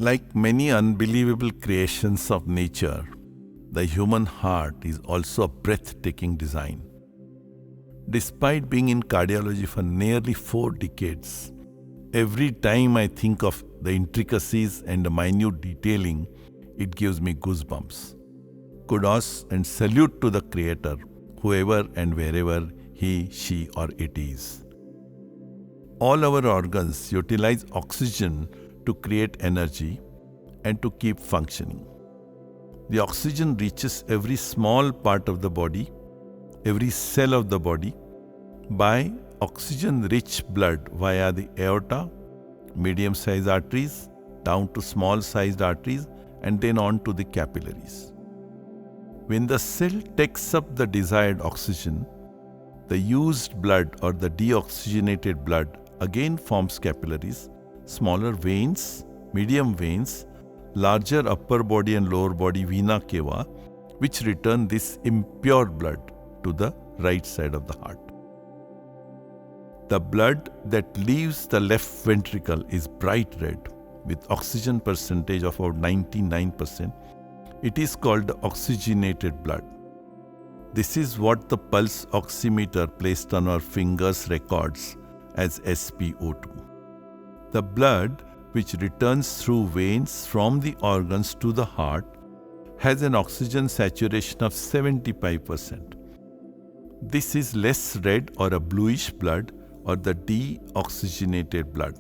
Like many unbelievable creations of nature, the human heart is also a breathtaking design. Despite being in cardiology for nearly 4 decades, every time I think of the intricacies and the minute detailing, it gives me goosebumps. Kudos and salute to the Creator, whoever and wherever he, she, or it is. All our organs utilize oxygen to create energy and to keep functioning. The oxygen reaches every small part of the body, every cell of the body, by oxygen-rich blood via the aorta, medium-sized arteries, down to small-sized arteries, and then on to the capillaries. When the cell takes up the desired oxygen, the used blood or the deoxygenated blood again forms capillaries, smaller veins, medium veins, larger upper body and lower body vena cava, which return this impure blood to the right side of the heart. The blood that leaves the left ventricle is bright red with oxygen percentage of about 99%. It is called the oxygenated blood. This is what the pulse oximeter placed on our fingers records as SpO2. The blood, which returns through veins from the organs to the heart, has an oxygen saturation of 75%. This is less red or a bluish blood or the deoxygenated blood.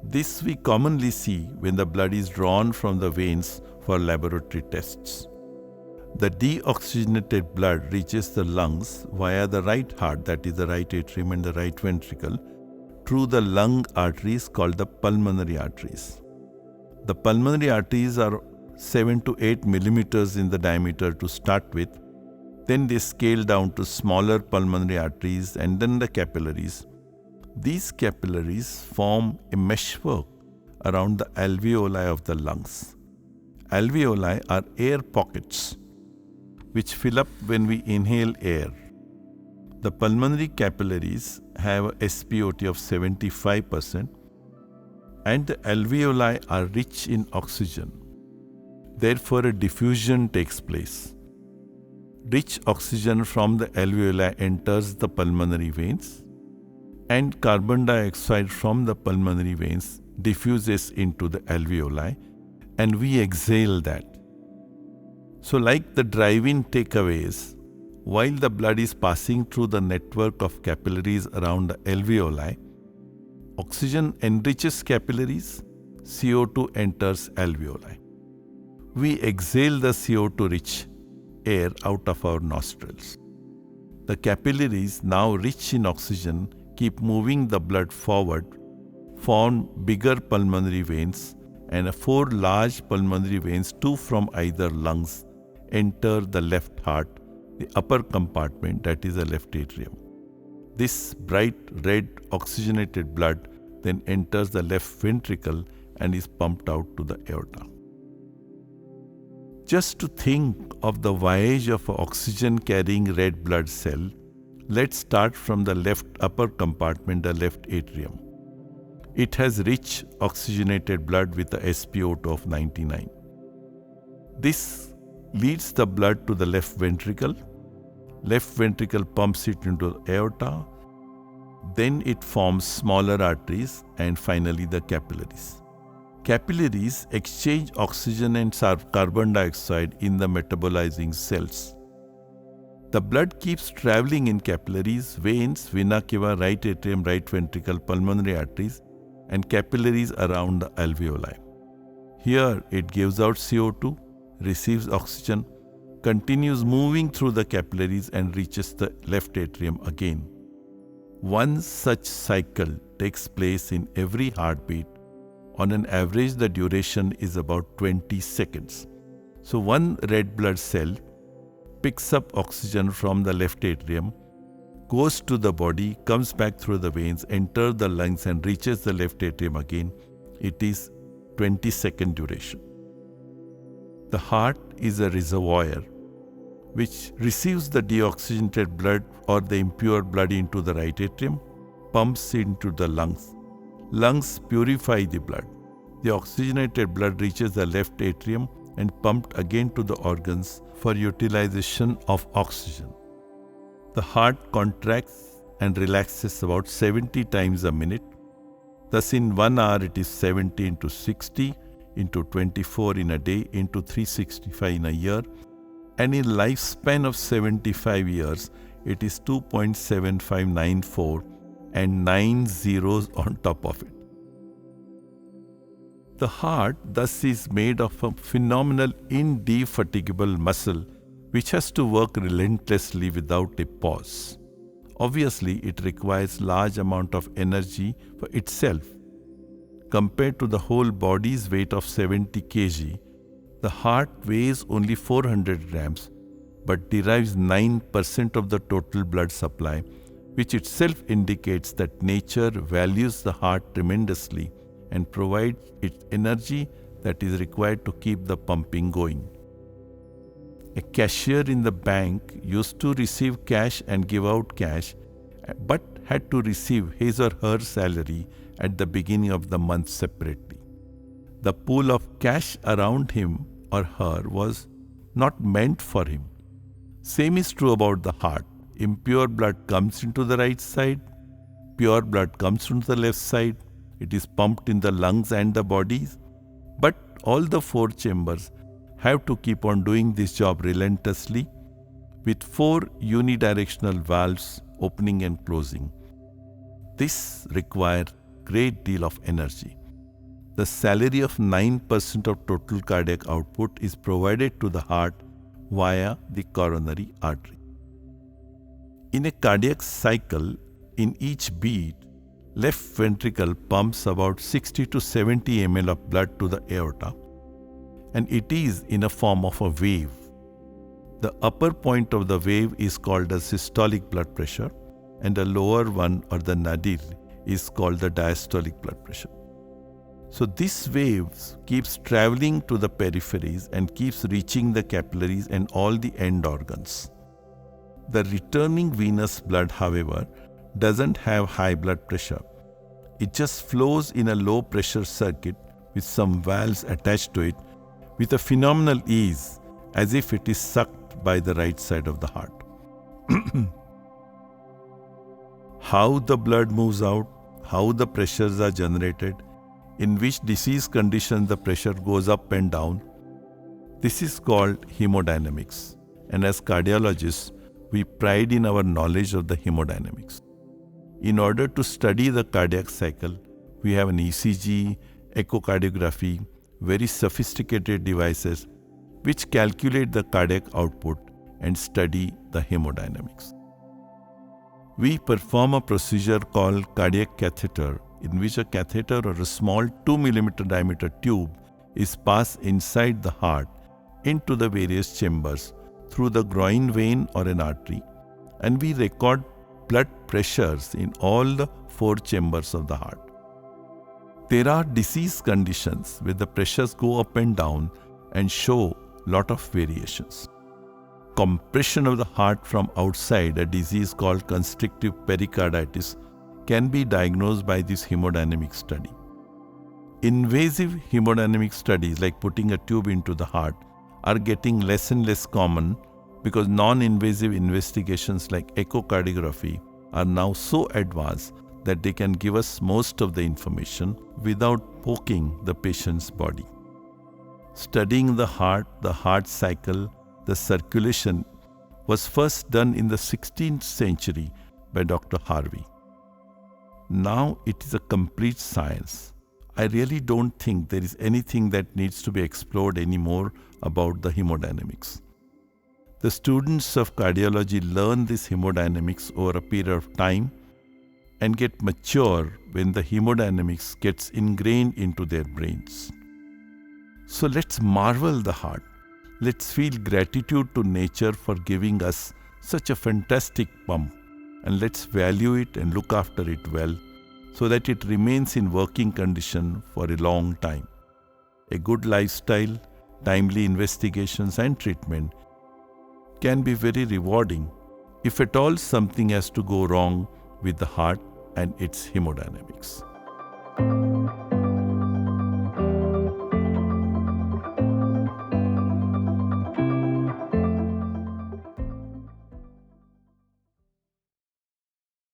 This we commonly see when the blood is drawn from the veins for laboratory tests. The deoxygenated blood reaches the lungs via the right heart, that is the right atrium and the right ventricle, through the lung arteries called the pulmonary arteries. The pulmonary arteries are 7 to 8 millimeters in the diameter to start with. Then they scale down to smaller pulmonary arteries and then the capillaries. These capillaries form a meshwork around the alveoli of the lungs. Alveoli are air pockets which fill up when we inhale air. The pulmonary capillaries have a SpO2 of 75% and the alveoli are rich in oxygen. Therefore, a diffusion takes place. Rich oxygen from the alveoli enters the pulmonary veins and carbon dioxide from the pulmonary veins diffuses into the alveoli and we exhale that. So like the drive-in takeaways, while the blood is passing through the network of capillaries around the alveoli, oxygen enriches capillaries, CO2 enters alveoli. We exhale the CO2-rich air out of our nostrils. The capillaries, now rich in oxygen, keep moving the blood forward, form bigger pulmonary veins, and 4 large pulmonary veins, 2 from either lungs, enter the left heart, the upper compartment, that is the left atrium. This bright red oxygenated blood then enters the left ventricle and is pumped out to the aorta. Just to think of the voyage of an oxygen-carrying red blood cell, let's start from the left upper compartment, the left atrium. It has rich oxygenated blood with a SpO2 of 99. This leads the blood to the left ventricle. Left ventricle pumps it into the aorta. Then it forms smaller arteries and finally the capillaries. Capillaries exchange oxygen and carbon dioxide in the metabolizing cells. The blood keeps traveling in capillaries, veins, vena cava, right atrium, right ventricle, pulmonary arteries, and capillaries around the alveoli. Here it gives out CO2, receives oxygen, continues moving through the capillaries and reaches the left atrium again. One such cycle takes place in every heartbeat. On an average, the duration is about 20 seconds. So one red blood cell picks up oxygen from the left atrium, goes to the body, comes back through the veins, enters the lungs and reaches the left atrium again. It is 20-second duration. The heart is a reservoir which receives the deoxygenated blood or the impure blood into the right atrium, pumps into the lungs. Lungs purify the blood. the oxygenated blood reaches the left atrium and pumped again to the organs for utilization of oxygen. The heart contracts and relaxes about 70 times a minute. Thus, in 1 hour, it is 70 into 60 into 24 in a day into 365 in a year. And in lifespan of 75 years, it is 2.7594 and 9 zeros on top of it. The heart thus is made of a phenomenal indefatigable muscle which has to work relentlessly without a pause. Obviously, it requires large amount of energy for itself. Compared to the whole body's weight of 70 kg, the heart weighs only 400 grams but derives 9% of the total blood supply, which itself indicates that nature values the heart tremendously and provides its energy that is required to keep the pumping going. A cashier in the bank used to receive cash and give out cash, but had to receive his or her salary at the beginning of the month separately. The pool of cash around him or her was not meant for him. Same is true about the heart. Impure blood comes into the right side, pure blood comes from the left side. It is pumped in the lungs and the bodies, but all the 4 chambers have to keep on doing this job relentlessly with 4 unidirectional valves opening and closing. This requires great deal of energy. The salary of 9% of total cardiac output is provided to the heart via the coronary artery. In a cardiac cycle, in each beat, left ventricle pumps about 60 to 70 ml of blood to the aorta, and it is in a form of a wave. The upper point of the wave is called the systolic blood pressure, and the lower one, or the nadir, is called the diastolic blood pressure. So this wave keeps traveling to the peripheries and keeps reaching the capillaries and all the end organs. The returning venous blood, however, doesn't have high blood pressure. It just flows in a low pressure circuit with some valves attached to it with a phenomenal ease, as if it is sucked by the right side of the heart. How the blood moves out, how the pressures are generated, in which disease condition the pressure goes up and down, this is called hemodynamics. And as cardiologists, we pride in our knowledge of the hemodynamics. In order to study the cardiac cycle, we have an ECG, echocardiography, very sophisticated devices which calculate the cardiac output and study the hemodynamics. We perform a procedure called cardiac catheter, in which a catheter or a small 2 mm diameter tube is passed inside the heart into the various chambers through the groin vein or an artery, and we record blood pressures in all the 4 chambers of the heart. There are disease conditions where the pressures go up and down and show lot of variations. Compression of the heart from outside, a disease called constrictive pericarditis, can be diagnosed by this hemodynamic study. Invasive hemodynamic studies like putting a tube into the heart are getting less and less common because non-invasive investigations like echocardiography are now so advanced that they can give us most of the information without poking the patient's body. Studying the heart cycle, the circulation was first done in the 16th century by Dr. Harvey. Now it is a complete science. I really don't think there is anything that needs to be explored anymore about the hemodynamics. The students of cardiology learn this hemodynamics over a period of time and get mature when the hemodynamics gets ingrained into their brains. So let's marvel the heart. Let's feel gratitude to nature for giving us such a fantastic pump, and let's value it and look after it well so that it remains in working condition for a long time. A good lifestyle, timely investigations and treatment can be very rewarding if at all something has to go wrong with the heart and its hemodynamics.